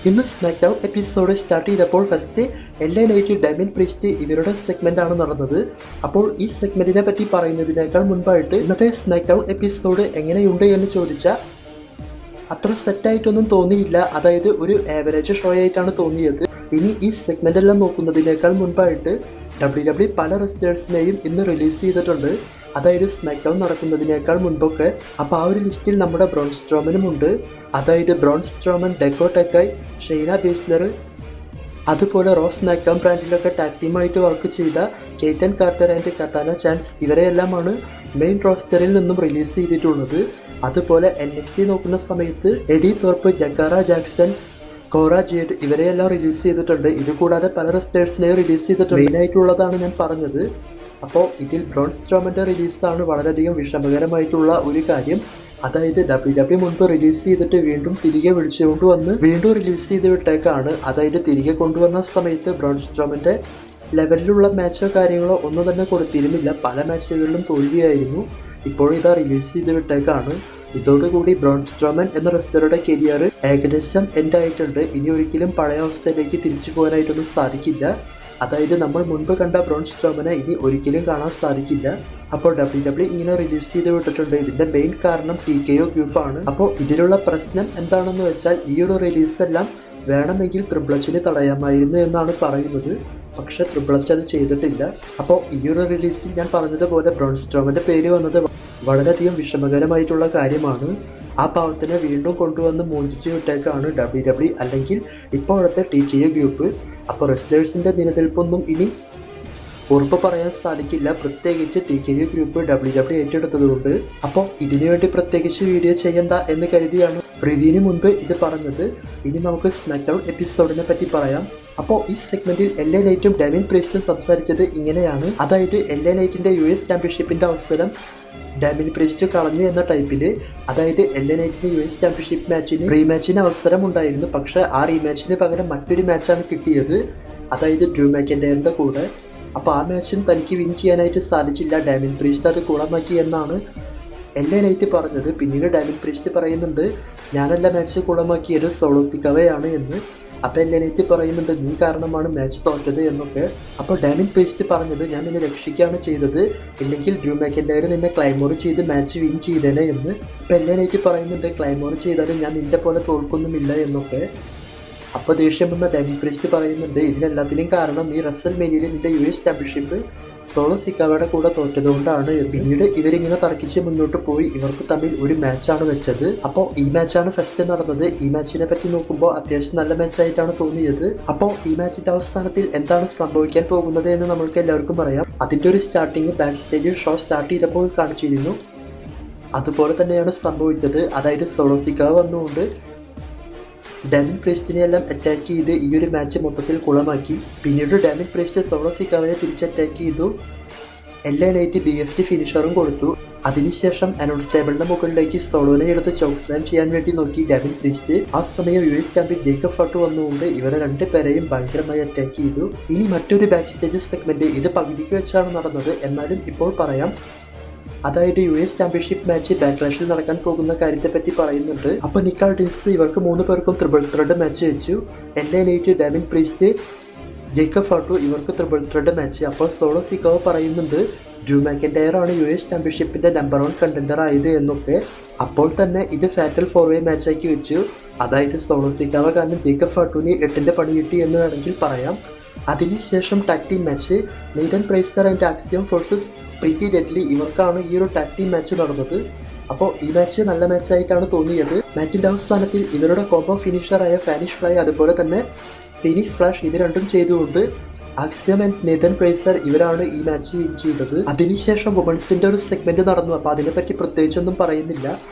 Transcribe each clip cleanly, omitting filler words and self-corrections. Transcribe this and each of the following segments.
ഇന്ന് smack down episode start ചെയ്തപ്പോൾ first LA Knight Damien priest ഇവരുടെ സെഗ്മെന്റ് ആണ് നടന്നത്. അപ്പോൾ ഈ സെഗ്മെന്റിനെ പറ്റി പറയുന്നതിനേക്കാൾ മുൻപായിട്ട് ഇന്നത്തെ സ്മാക്ക് ഡൗൺ എപ്പിസോഡ് എങ്ങനെയുണ്ട് എന്ന് ചോദിച്ചാൽ അത്ര സെറ്റായിട്ടൊന്നും തോന്നിയില്ല. അതായത് ഒരു ആവറേജ് ഷോ ആയിട്ടാണ് തോന്നിയത്. ഇനി ഈ സെഗ്മെന്റ് എല്ലാം നോക്കുന്നതിനേക്കാൾ മുൻപായിട്ട് WWE പല റെസ്ലേഴ്സിനെയും ഇന്ന് റിലീസ് ചെയ്തിട്ടുണ്ട്. അതായത് സ്മാക്ക് ഡൗൺ നടക്കുന്നതിനേക്കാൾ മുൻപൊക്കെ. അപ്പോൾ ആ ഒരു ലിസ്റ്റിൽ നമ്മുടെ ബ്രോൺ സ്ട്രോമനും ഉണ്ട്. അതായത് ബ്രോൺ സ്ട്രോമൻ, ഡെക്കോ ടെക്കായ്, ഷെയ്ന ബേസ്ലർ, അതുപോലെ റോസ് സ്മാക്ക് ഡൗൺ ബ്രാൻഡിലൊക്കെ ടാഗ് ടീമായിട്ട് വർക്ക് ചെയ്ത കെയ്റ്റൻ കാർട്ടർ ആൻഡ് കത്താന ചാൻസ് ഇവരെയെല്ലാമാണ് മെയിൻ റോസ്റ്ററിൽ നിന്നും റിലീസ് ചെയ്തിട്ടുള്ളത്. അതുപോലെ NXT നോക്കുന്ന സമയത്ത് എഡി തോർപ്പ്, ജക്കാറ ജാക്സൺ, കോറ ജേഡ് ഇവരെയെല്ലാം റിലീസ് ചെയ്തിട്ടുണ്ട്. ഇത് കൂടാതെ പല റെസ്റ്റേഴ്സിനെയും റിലീസ് ചെയ്തിട്ടുണ്ട്. മെയിൻ ആയിട്ടുള്ളതാണ് ഞാൻ പറഞ്ഞത്. അപ്പോൾ ഇതിൽ ബ്രോൺ സ്ട്രോമന്റെ റിലീസാണ് വളരെയധികം വിഷമകരമായിട്ടുള്ള ഒരു കാര്യം. അതായത് WWE മുൻപ് റിലീസ് ചെയ്തിട്ട് വീണ്ടും തിരികെ വിളിച്ചുകൊണ്ട് വന്ന് വീണ്ടും റിലീസ് ചെയ്ത് വിട്ടേക്കാണ്. അതായത് തിരികെ കൊണ്ടുവന്ന സമയത്ത് ബ്രോൺ സ്ട്രോമന്റെ ലെവലിലുള്ള മാച്ചോ കാര്യങ്ങളോ ഒന്നും തന്നെ കൊടുത്തിരുന്നില്ല. പല മാച്ചുകളിലും തോൽവിയായിരുന്നു. ഇപ്പോഴിതാ റിലീസ് ചെയ്ത് വിട്ടേക്കാണ്. ഇതോടുകൂടി ബ്രോൺ സ്ട്രോമൻ എന്ന റെസ്ലറുടെ കരിയർ ഏകദേശം എൻഡ് ആയിട്ടുണ്ട്. ഇനി ഒരിക്കലും പഴയ അവസ്ഥയിലേക്ക് തിരിച്ചു പോകാനായിട്ടൊന്നും സാധിക്കില്ല. അതായത് നമ്മൾ മുൻപ് കണ്ട ബ്രോൺ സ്ട്രോമനെ ഇനി ഒരിക്കലും കാണാൻ സാധിക്കില്ല. അപ്പോൾ WWE ഇങ്ങനെ റിലീസ് ചെയ്ത് വിട്ടിട്ടുണ്ട്. ഇതിന്റെ മെയിൻ കാരണം TKO ഗ്രൂപ്പാണ്. അപ്പോൾ ഇതിലുള്ള പ്രശ്നം എന്താണെന്ന് വെച്ചാൽ ഈ ഒരു റിലീസ് എല്ലാം വേണമെങ്കിൽ ട്രിപ്പിൾ എച്ചിന് തടയാമായിരുന്നു എന്നാണ് പറയുന്നത്. പക്ഷെ ട്രിപ്പിൾ എച്ച് അത് ചെയ്തിട്ടില്ല. അപ്പോൾ ഈ ഒരു റിലീസിൽ ഞാൻ പറഞ്ഞതുപോലെ ബ്രോൺ സ്ട്രോമന്റെ പേര് വന്നത് വളരെയധികം വിഷമകരമായിട്ടുള്ള കാര്യമാണ്. ആ പാവത്തിനെ വീണ്ടും കൊണ്ടുവന്ന് മോചിച്ച് വിട്ടേക്കാണ് WWE അല്ലെങ്കിൽ ഇപ്പോഴത്തെ TKO ഗ്രൂപ്പ്. അപ്പോൾ റെസ്ലേഴ്സിന്റെ നിലനിൽപ്പൊന്നും ഇനി ഉറപ്പ് പറയാൻ സാധിക്കില്ല. പ്രത്യേകിച്ച് TKO ഗ്രൂപ്പ് WWE ഏറ്റെടുത്തതുകൊണ്ട്. അപ്പോൾ ഇതിനു വേണ്ടി പ്രത്യേകിച്ച് വീഡിയോ ചെയ്യണ്ട എന്ന് കരുതിയാണ് റിവ്യൂവിന് മുൻപ് ഇത് പറഞ്ഞത്. ഇനി നമുക്ക് സ്മാക്ക് ഡൗൺ എപ്പിസോഡിനെ പറ്റി പറയാം. അപ്പോൾ ഈ സെഗ്മെന്റിൽ LA Knightഉം ഡാമിൻ പ്രീസ്റ്റും സംസാരിച്ചത് ഇങ്ങനെയാണ്. അതായത് LA Knightന്റെ US ചാമ്പ്യൻഷിപ്പിന്റെ അവസരം ഡാമിൻ പ്രീസ്റ്റ് കളഞ്ഞു എന്ന ടൈപ്പില്. അതായത് LA Knightന് US ചാമ്പ്യൻഷിപ്പ് മാച്ചിന് റീമാച്ചിന് അവസരം ഉണ്ടായിരുന്നു. പക്ഷെ ആ റീമാച്ചിന് പകരം മറ്റൊരു മാച്ചാണ് കിട്ടിയത്. അതായത് ഡ്രൂ മാക്കൻഡയറിന്റെ കൂടെ. അപ്പോൾ ആ മാച്ചും തനിക്ക് വിൻ ചെയ്യാനായിട്ട് സാധിച്ചില്ല. ഡാമിൻ പ്രീസ്റ്റ് അത് കുളമാക്കി എന്നാണ് LA Knight പറഞ്ഞത്. പിന്നീട് ഡാമിൻ പ്രീസ്റ്റ് പറയുന്നുണ്ട്, ഞാനല്ല മാച്ച് കുളമാക്കിയത്, സോളോ സിക്കവയാണ് എന്ന്. അപ്പോൾ LA Knight പറയുന്നുണ്ട്, നീ കാരണമാണ് മാച്ച് തോറ്റത് എന്നൊക്കെ. അപ്പോൾ ഡാമിൻ പ്രീസ്റ്റ് പറഞ്ഞത്, ഞാൻ നിന്നെ രക്ഷിക്കുകയാണ് ചെയ്തത്, ഇല്ലെങ്കിൽ ഡ്രൂ മാക്കൻഡയർ നിന്നെ ക്ലൈമോർ ചെയ്ത് മാച്ച് വിൻ ചെയ്തേനെ എന്ന്. അപ്പോൾ LA Knight പറയുന്നുണ്ട്, ക്ലൈമോർ ചെയ്താലും ഞാൻ നിന്റെ പോലെ തോൽക്കൊന്നുമില്ല എന്നൊക്കെ. അപ്പോൾ ദേഷ്യം വന്ന ഡാമിൻ പ്രീസ്റ്റ് പറയുന്നുണ്ട്, ഇതിനെല്ലാത്തിനും കാരണം നീ റസൽമേനിയയിൽ നിന്റെ US ചാമ്പ്യൻഷിപ്പ് സോളോ സിക്കാവയുടെ കൂടെ തോറ്റതുകൊണ്ടാണ്. പിന്നീട് ഇവരിങ്ങനെ തർക്കിച്ച് മുന്നോട്ട് പോയി. ഇവർക്ക് തമ്മിൽ ഒരു മാച്ചാണ് വെച്ചത്. അപ്പോൾ ഈ മാച്ചാണ് ഫസ്റ്റ് നടന്നത്. ഈ മാച്ചിനെ പറ്റി നോക്കുമ്പോൾ അത്യാവശ്യം നല്ല മാച്ചായിട്ടാണ് തോന്നിയത്. അപ്പോൾ ഈ മാച്ചിന്റെ അവസാനത്തിൽ എന്താണ് സംഭവിക്കാൻ പോകുന്നത് എന്ന് നമ്മൾക്ക് എല്ലാവർക്കും അറിയാം. അതിന്റെ ഒരു starting back stage show start ചെയ്തപ്പോൾ കാണിച്ചിരുന്നു. അതുപോലെ തന്നെയാണ് സംഭവിച്ചത്. അതായത് സോളോ സിക്കാവ വന്നുകൊണ്ട് ഡാമിൻ പ്രീസ്റ്റിനെ എല്ലാം അറ്റാക്ക് ചെയ്ത് ഈ ഒരു മാച്ച് മൊത്തത്തിൽ കുളമാക്കി. പിന്നീട് ഡാമിൻ പ്രീസ്റ്റ് സോളോ സിക്കാവയെ തിരിച്ച് അറ്റാക്ക് ചെയ്തു. LA Knight BFT ഫിനിഷറും കൊടുത്തു. അതിനുശേഷം അനൗൺസ് ടേബിളിന്റെ മുകളിലേക്ക് സോളോനെ എടുത്ത് ചോക്ക് സ്ലാം ചെയ്യാൻ വേണ്ടി നോക്കി ഡാമിൻ പ്രീസ്റ്റ്. ആ സമയം US ചാമ്പ്യൻ ജേക്കബ് ഫട്ട് വന്നുകൊണ്ട് ഇവരെ രണ്ടുപേരെയും ഭയങ്കരമായി അറ്റാക്ക് ചെയ്തു. ഇനി മറ്റൊരു ബാക്ക് സ്റ്റേജ് സെഗ്മെന്റ് ഇത് പകുതിക്ക് വെച്ചാണ് നടന്നത്. എന്നാലും ഇപ്പോൾ പറയാം. അതായത് US ചാമ്പ്യൻഷിപ്പ് മാച്ച് ബാക്ക്ലാഷിൽ നടക്കാൻ പോകുന്ന കാര്യത്തെ പറ്റി പറയുന്നുണ്ട്. അപ്പോൾ നിക്കാൾ ഡിസ് ഇവർക്ക് 3 പേർക്കും ട്രിപ്പിൾ ത്രെഡ് മാച്ച് വെച്ചു. LA Knight, Damien priest, Jacob ഫാട്ടു ഇവർക്ക് ട്രിപ്പിൾ ത്രെഡ് മാച്ച്. അപ്പോൾ സോളോ സിക്കാവ പറയുന്നുണ്ട്, ഡ്രൂ മാക്കൻഡയർ ആണ് US ചാമ്പ്യൻഷിപ്പിന്റെ നമ്പർ 1 കണ്ടൻഡർ ആയത് എന്നൊക്കെ. അപ്പോൾ തന്നെ ഇത് ഫാറ്റൽ 4-way മാച്ചാക്കി വെച്ചു. അതായത് സോളോ സിക്കാവ കാരണം ജേക്കബ് ഫാട്ടുവിന് 8ന്റെ പണി കിട്ടി എന്ന് വേണമെങ്കിൽ പറയാം. അതിനുശേഷം tag team match Nathan Frazer and Axiom forces pretty deadly ഇവർക്കാണ് ഈ ഒരു ടാഗ് ടീം മാച്ച് നടന്നത്. അപ്പോൾ ഈ മാച്ച് നല്ല മാച്ചായിട്ടാണ് തോന്നിയത്. മാച്ചിന്റെ അവസാനത്തിൽ ഇവരുടെ കോംബോ ഫിനിഷറായ ഫാനിഷ് ഫ്ലൈ അതുപോലെ തന്നെ ഫിനിക്സ് ഫ്ലാഷ് ഇത് രണ്ടും ചെയ്തുകൊണ്ട് ആക്സിയം ആൻഡ് നെയ്തൻ പ്രൈസർ ഇവരാണ് ഈ മാച്ച് വിൻ ചെയ്തത്. അതിനുശേഷം വുമൺസിന്റെ ഒരു സെഗ്മെന്റ് നടന്നു. അപ്പോൾ അതിനെപ്പറ്റി പ്രത്യേകിച്ചൊന്നും പറയുന്നില്ല.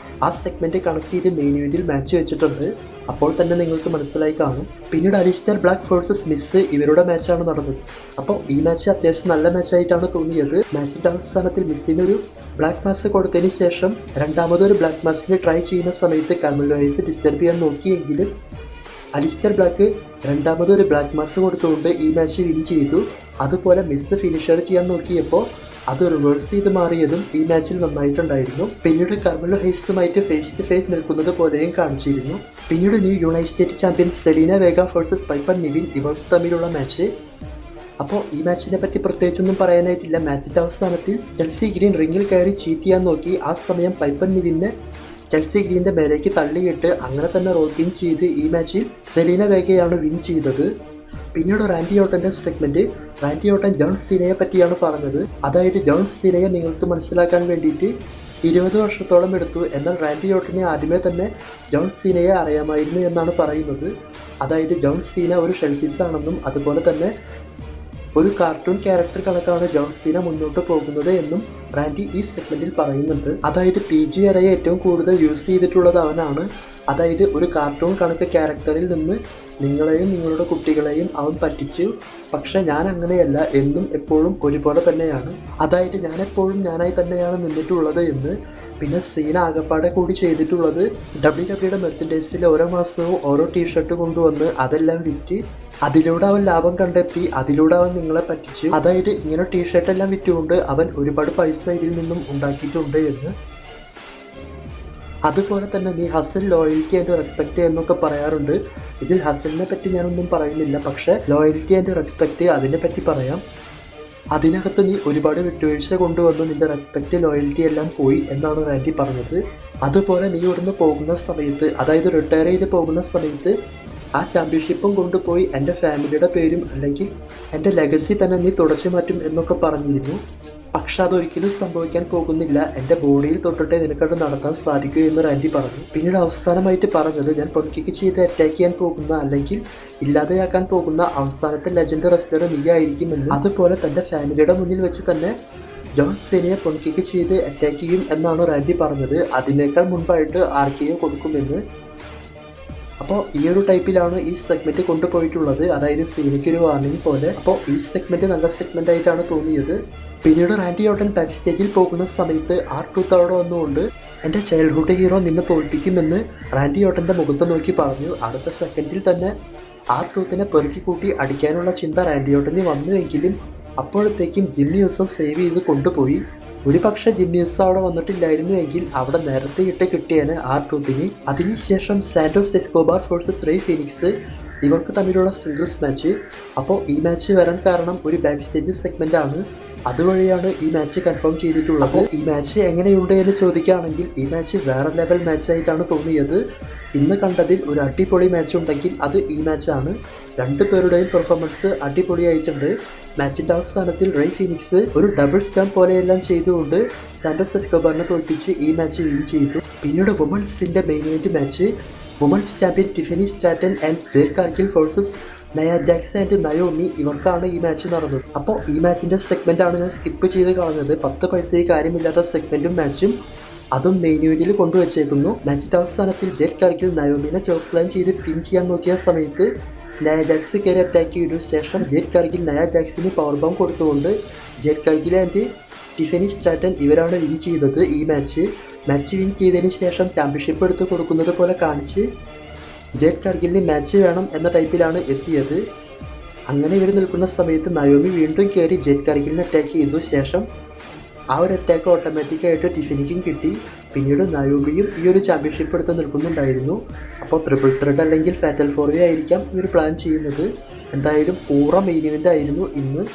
ആ സെഗ്മെന്റ് കണക്ട് ചെയ്ത് മെയിൻ ഇവന്റിൽ മാച്ച് വെച്ചിട്ടുണ്ട്. അപ്പോൾ തന്നെ നിങ്ങൾക്ക് മനസ്സിലായി കാണും. പിന്നീട് അലിസ്റ്റർ ബ്ലാക്ക് ഫോഴ്സസ് മിസ് ഇവരുടെ മാച്ചാണ് നടന്നത്. അപ്പോൾ ഈ മാച്ച് അത്യാവശ്യം നല്ല മാച്ചായിട്ടാണ് തോന്നിയത്. മാച്ചിന്റെ അവസാനത്തിൽ മിസ്സിനൊരു ബ്ലാക്ക് മാസ് കൊടുത്തതിന് ശേഷം രണ്ടാമതൊരു ബ്ലാക്ക് മാസിന് ട്രൈ ചെയ്യുന്ന സമയത്ത് കാർമെലോ ഹൈസ് ഡിസ്റ്റർബ് ചെയ്യാൻ നോക്കിയെങ്കിലും അലിസ്റ്റർ ബ്ലാക്ക് രണ്ടാമതൊരു ബ്ലാക്ക് മാസ് കൊടുത്തുകൊണ്ട് ഈ മാച്ച് വിൻ ചെയ്തു. അതുപോലെ മിസ് ഫിനിഷർ ചെയ്യാൻ നോക്കിയപ്പോൾ അത് റിവേഴ്സ് ചെയ്ത് മാറിയതും ഈ മാച്ചിൽ നന്നായിട്ടുണ്ടായിരുന്നു. പിന്നീട് കർമലോ ഹെയ്സുമായിട്ട് ഫേസ് ടു ഫേസ് നിൽക്കുന്നത് പോലെയും കാണിച്ചിരുന്നു. പിന്നീട് new United State champion Zelina Vega versus piper Nivin ഇവർ തമ്മിലുള്ള മാച്ച്. അപ്പോൾ ഈ മാച്ചിനെ പറ്റി പ്രത്യേകിച്ചൊന്നും പറയാനായിട്ടില്ല. മാച്ചിന്റെ അവസാനത്തിൽ ചെൽസി ഗ്രീൻ റിങ്ങിൽ കയറി ചീറ്റ് ചെയ്യാൻ നോക്കി. ആ സമയം പൈപ്പർ നിവിനെ ചെൽസി ഗ്രീന്റെ മേലേക്ക് തള്ളിയിട്ട് അങ്ങനെ തന്നെ റോഡ് വിൻ ചെയ്ത് ഈ മാച്ചിൽ സെലീന വേഗയാണ് വിൻ ചെയ്തത്. പിന്നീട് റാൻഡി ഓർട്ടന്റെ സെഗ്മെന്റ്, റാൻഡി ഓർട്ടൻ ജോൺ സീനയെ പറ്റിയാണ് പറഞ്ഞത്. അതായത് ജോൺ സീനയെ നിങ്ങൾക്ക് മനസ്സിലാക്കാൻ വേണ്ടിയിട്ട് 20 വർഷത്തോളം എടുത്തു. എന്നാൽ റാൻഡി ഓർട്ടനെ ആദ്യമേ തന്നെ ജോൺ സീനയെ അറിയാമായിരുന്നു എന്നാണ് പറയുന്നത്. അതായത് ജോൺ സീന ഒരു ഷെൽഫിഷ് ആണെന്നും അതുപോലെ തന്നെ ഒരു കാർട്ടൂൺ ക്യാരക്ടർ കണക്കാണ് ജോൺ സീന മുന്നോട്ട് പോകുന്നത് എന്നും റാൻഡി ഈ സെഗ്മെന്റിൽ പറയുന്നുണ്ട്. അതായത് PG അറയെ ഏറ്റവും കൂടുതൽ യൂസ് ചെയ്തിട്ടുള്ളത് അവനാണ്. അതായത് ഒരു കാർട്ടൂൺ കണക്ക് ക്യാരക്ടറിൽ നിന്ന് നിങ്ങളെയും നിങ്ങളുടെ കുട്ടികളെയും അവൻ പറ്റിച്ചു. പക്ഷെ ഞാൻ അങ്ങനെയല്ല, എന്നും എപ്പോഴും ഒരുപോലെ തന്നെയാണ്. അതായത് ഞാൻ എപ്പോഴും ഞാനായി തന്നെയാണ് നിന്നിട്ടുള്ളത് എന്ന്. പിന്നെ സീന ആകപ്പാടെ കൂടി ചെയ്തിട്ടുള്ളത് WWE മെർച്ചൻഡൈസിൽ ഓരോ മാസവും ഓരോ ടീഷർട്ട് കൊണ്ടുവന്ന് അതെല്ലാം വിറ്റ് അതിലൂടെ അവൻ ലാഭം കണ്ടെത്തി. അതിലൂടെ അവൻ നിങ്ങളെ പറ്റിച്ചു. അതായത് ഇങ്ങനെ ടീഷർട്ട് എല്ലാം വിറ്റുകൊണ്ട് അവൻ ഒരുപാട് പൈസ ഇതിൽ നിന്നും ഉണ്ടാക്കിയിട്ടുണ്ട് എന്ന്. അതുപോലെ തന്നെ നീ ഹസൽ, ലോയൽറ്റി ആൻഡ് റെസ്പെക്റ്റ് എന്നൊക്കെ പറയാറുണ്ട്. ഇതിൽ ഹസലിനെ പറ്റി ഞാനൊന്നും പറയുന്നില്ല, പക്ഷെ ലോയൽറ്റി ആൻഡ് റെസ്പെക്റ്റ് അതിനെ പറ്റി പറയാം. അതിനകത്ത് നീ ഒരുപാട് വിട്ടുവീഴ്ച കൊണ്ടുവന്നു, നിന്റെ റെസ്പെക്റ്റ് ലോയൽറ്റി എല്ലാം പോയി എന്നാണ് റാൻഡി പറഞ്ഞത്. അതുപോലെ നീ ഇവിടുന്ന് പോകുന്ന സമയത്ത്, അതായത് റിട്ടയർ ചെയ്ത് പോകുന്ന സമയത്ത് ആ ചാമ്പ്യൻഷിപ്പും കൊണ്ടുപോയി എൻ്റെ ഫാമിലിയുടെ പേരും അല്ലെങ്കിൽ എൻ്റെ ലെഗസി തന്നെ നീ തുടച്ചു മാറ്റും എന്നൊക്കെ പറഞ്ഞിരുന്നു. പക്ഷെ അതൊരിക്കലും സംഭവിക്കാൻ പോകുന്നില്ല. എൻ്റെ ബോഡിയിൽ തൊട്ടിട്ടേ നിനക്കത് നടത്താൻ സാധിക്കൂ എന്ന് റാൻഡി പറഞ്ഞു. പിന്നീട് അവസാനമായിട്ട് പറഞ്ഞത്, ഞാൻ പൊൺകിക്ക് ചെയ്ത് അറ്റാക്ക് ചെയ്യാൻ പോകുന്ന അല്ലെങ്കിൽ ഇല്ലാതെയാക്കാൻ പോകുന്ന അവസാനത്തെ ലെജൻഡ് റെസ്ലർ നീ ആയിരിക്കുമെന്ന്. അതുപോലെ തൻ്റെ ഫാമിലിയുടെ മുന്നിൽ വെച്ച് തന്നെ ജോൺ സീനയെ പൊൺകിക്ക് ചെയ്ത് അറ്റാക്ക് ചെയ്യും എന്നാണ് റാൻഡി പറഞ്ഞത്. അതിനേക്കാൾ മുൻപായിട്ട് RKO കൊടുക്കുമെന്ന്. അപ്പോൾ ഈ ഒരു ടൈപ്പിലാണ് ഈ സെഗ്മെന്റ് കൊണ്ടുപോയിട്ടുള്ളത്. അതായത് സീനയ്ക്ക് ഒരു വാർണിംഗ് പോലെ. അപ്പോൾ ഈ സെഗ്മെന്റ് നല്ല സെഗ്മെന്റ് ആയിട്ടാണ് തോന്നിയത്. പിന്നീട് റാൻഡി ഓർട്ടൻ ബാക്ക് സ്റ്റേജിൽ പോകുന്ന സമയത്ത് R-Truth അവിടെ വന്നുകൊണ്ട് എൻ്റെ ചൈൽഡ്ഹുഡ് ഹീറോ നിന്നെ തോൽപ്പിക്കുമെന്ന് റാൻഡി ഓർട്ടൻ്റെ മുഖത്ത് നോക്കി പറഞ്ഞു. അടുത്ത സെക്കൻഡിൽ തന്നെ R-Truthനെ പെറുക്കി കൂട്ടി അടിക്കാനുള്ള ചിന്ത റാൻഡി ഓർട്ടന് വന്നുവെങ്കിലും അപ്പോഴത്തേക്കും ജിമ്മി യൂസോ സേവ് ചെയ്ത് കൊണ്ടുപോയി. ഒരു പക്ഷെ ജിമ്മി യൂസോ അവിടെ വന്നിട്ടില്ലായിരുന്നുവെങ്കിൽ അവിടെ നേരത്തെ ഇട്ട് കിട്ടിയേനെ R-Truthന്. അതിനുശേഷം Santos Escobar versus Rey Fenix ഇവർക്ക് തമ്മിലുള്ള സിംഗിൾസ് മാച്ച്. അപ്പോൾ ഈ മാച്ച് വരാൻ കാരണം ഒരു ബാക്ക് സ്റ്റേജ് സെഗ്മെന്റ് ആണ്. അതുവഴിയാണ് ഈ മാച്ച് കൺഫേം ചെയ്തിട്ടുള്ളത്. അപ്പോൾ ഈ മാച്ച് എങ്ങനെയുണ്ട് എന്ന് ചോദിക്കുകയാണെങ്കിൽ ഈ മാച്ച് വേറെ ലെവൽ മാച്ചായിട്ടാണ് തോന്നിയത്. ഇന്ന് കണ്ടതിൽ ഒരു അടിപൊളി മാച്ച് ഉണ്ടെങ്കിൽ അത് ഈ മാച്ചാണ്. രണ്ടുപേരുടെയും പെർഫോമൻസ് അടിപൊളിയായിട്ടുണ്ട്. മാച്ചിന്റെ അവസാനത്തിൽ റേ ഫീനിക്സ് ഒരു ഡബിൾ സ്റ്റാമ്പ് പോലെയെല്ലാം ചെയ്തുകൊണ്ട് സാന്റോസ് എസ്കോബാറിനെ തോൽപ്പിച്ച് ഈ മാച്ച് വിൻ ചെയ്തു. പിന്നീട് വുമൺസിന്റെ main event match, women's champion Tiffany Stratton and Jade Cargill versus Nia Jax and Naomi ഇവർക്കാണ് ഈ മാച്ച് നടന്നത്. അപ്പോൾ ഈ മാച്ചിന്റെ സെഗ്മെന്റ് ആണ് ഞാൻ സ്കിപ്പ് ചെയ്ത് കളഞ്ഞത്. 10 പൈസയ്ക്ക് കാര്യമില്ലാത്ത സെഗ്മെന്റും മാച്ചും അതും മെയിൻ ഇവന്റിൽ കൊണ്ടുവച്ചേക്കുന്നു. മാച്ചിന്റെ അവസാനത്തിൽ ജേഡ് കാർഗിൽ നയോമിനെ ചോക്സ്ലൈൻ ചെയ്ത് പിൻ ചെയ്യാൻ നോക്കിയ സമയത്ത് നയ ജാക്സ് കയറി അറ്റാക്ക് ചെയ്തു. ശേഷം ജേഡ് കാർഗിൽ നയ ജാക്സിന് പവർ ബോംബ് കൊടുത്തുകൊണ്ട് jade Kargil and Tiffany Stratton ഇവരാണ് വിൻ ചെയ്തത്. ഈ മാച്ച് വിൻ ചെയ്തതിന് ശേഷം ചാമ്പ്യൻഷിപ്പ് എടുത്ത് കൊടുക്കുന്നത് പോലെ കാണിച്ച് ജേഡ് കാർഗിലിന് മാച്ച് വേണം എന്ന ടൈപ്പിലാണ് എത്തിയത്. അങ്ങനെ ഇവർ നിൽക്കുന്ന സമയത്ത് നയോമി വീണ്ടും കയറി ജേഡ് കാർഗിലിനെ അറ്റാക്ക് ചെയ്തു. ശേഷം ആ ഒരു അറ്റാക്ക് ഓട്ടോമാറ്റിക്കായിട്ട് ടിഫനിക്കും കിട്ടി. പിന്നീട് നയോമിയും ഈ ഒരു ചാമ്പ്യൻഷിപ്പ് എടുത്ത് നിൽക്കുന്നുണ്ടായിരുന്നു. അപ്പോൾ ട്രിപ്പിൾ ത്രെഡ് അല്ലെങ്കിൽ ഫാറ്റൽ 4 ആയിരിക്കാം ഇവർ പ്ലാൻ ചെയ്യുന്നത്. എന്തായാലും പൂർണ്ണ മെയിൻ ഇവന്റ് ആയിരുന്നു ഇന്ന്.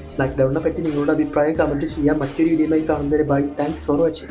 സ്മാക്ക് ഡൗണിനെ പറ്റി നിങ്ങളുടെ അഭിപ്രായം കമൻറ്റ് ചെയ്യാം. മറ്റൊരു വീഡിയോയുമായി കാണുന്നവരെ ബൈ. Thanks for watching.